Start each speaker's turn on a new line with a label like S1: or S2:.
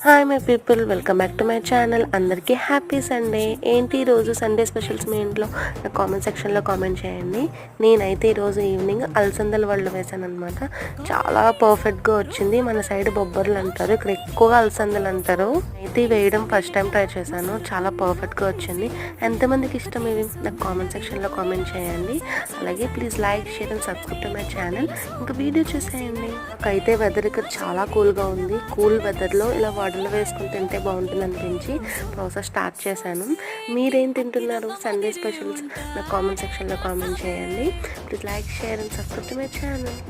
S1: Hi my people, welcome back to my channel. అందరికీ happy Sunday. ఏంటి ఈరోజు Sunday specials మీ ఇంట్లో నా కామెంట్ సెక్షన్లో కామెంట్ చేయండి. నేనైతే ఈరోజు ఈవినింగ్ అలసందల వడలు వేసాను అనమాట. చాలా పర్ఫెక్ట్గా వచ్చింది. మన సైడ్ బొబ్బర్లు అంటారు, ఇక్కడ ఎక్కువగా అలసందలు అంటారు. అయితే వేయడం ఫస్ట్ టైం ట్రై చేశాను, చాలా పర్ఫెక్ట్గా వచ్చింది. ఎంతమందికి ఇష్టం ఇవి నాకు కామెంట్ సెక్షన్లో కామెంట్ చేయండి. అలాగే please like, share and subscribe to my channel. ఇంకా వీడియో చూసేయండి. నాకైతే వెదర్ ఇక్కడ చాలా కూల్గా ఉంది. కూల్ వెదర్లో ఇలా వడలు వేసుకుని తింటే బాగుంటుంది అనిపించి ప్రాసెస్ స్టార్ట్ చేశాను. మీరేం తింటున్నారు సండే స్పెషల్స్ నాకు కామెంట్ సెక్షన్లో కామెంట్ చేయండి. Please like, share and subscribe to my channel.